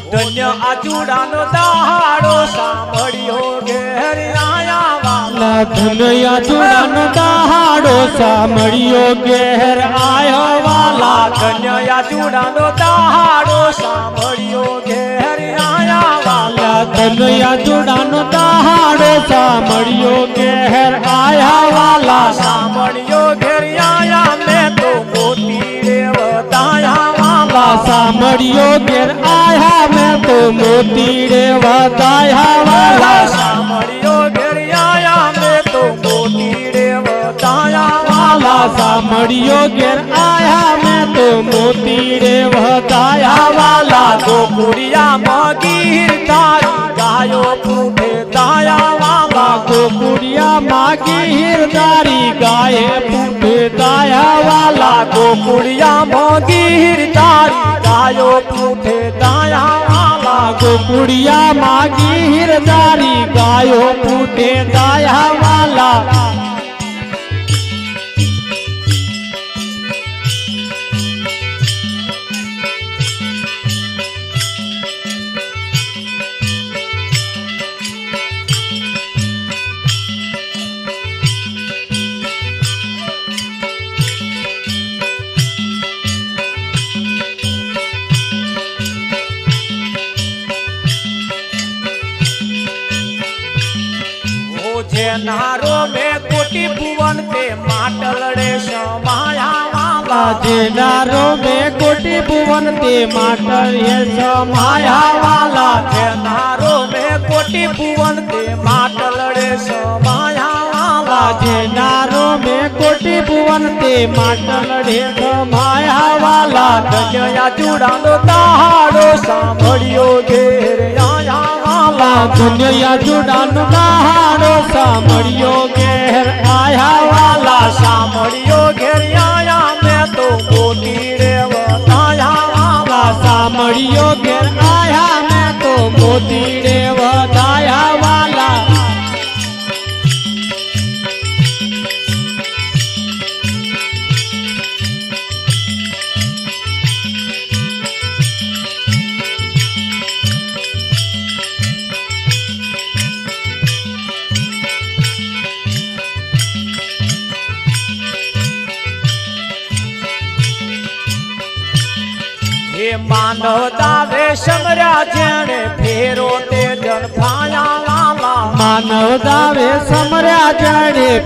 ધન્ય આ ચૂડાનો દહાડો સાંભળ્યો ઘેર આયા વાલા ધન્ય આ ચૂડાનો દહાડો સાંભળ્યો ઘેર આયો વાલા ધન્ય આ ચૂડાનો દહાડો સાંભળ્યો ઘેર આયા વાલા ધન્ય આ ચૂડાનો દહાડો સાંભળ્યો ઘેર આયા વાલા સાંભળ્યો ઘેર આયા મેં તો મોતી રે વધાયા વાલા સાંભળ્યો ઘેર આયા મેં તો મોતી રે વધાયા વાલા સાંભળ્યો ઘેર આયા મેં તો મોતી રે વધાયા વાલા સાંભળ્યો ઘેર આયા મેં તો મોતી રે વધાયા વાલા ગોકુળિયા મગીર તારી ગાયો ફૂટે દાયા વાલા ગોકુળિયા માગી હિરદારી ગાયે પૂઠે દાયા વાલા ગોકુળિયા મગીર તારી ગાયો ફૂટે દાયા વાલા ગોકુળિયા માગી હિરદારી ગાયો પૂઠે દાયા વાલા જેનારો મેં કોટી ભુવન તે માટલડે સમાયા વાલા જેનારો મેં કોટી ભુવન તે માટલ હે સમાયા વાલા જેનારો મેં કોટી ભુવન તે માટલડે સમાયા વાલા જેનારો મેં કોટી ભુવન તે માટલડે સમાયા વાલા ધન્ય ચૂડાનો દહાડો સાંભળ્યો ઘેર આયા વાલા ધન્ય ચૂડાનો દહાડો સાંભળ્યો ઘેર આયા વાલા સાંભળ્યો ઘેર આયા મેં તો મોતી રે વધાયા વાલા સાંભળ્યો ઘેર આયા મેં તો મોતી રે વધાયા વાલા હે માનવતા વે સમર્યા જેણે ફેરો તે જન ફાયા વાલા માનવતા વે સમર્યા જાણે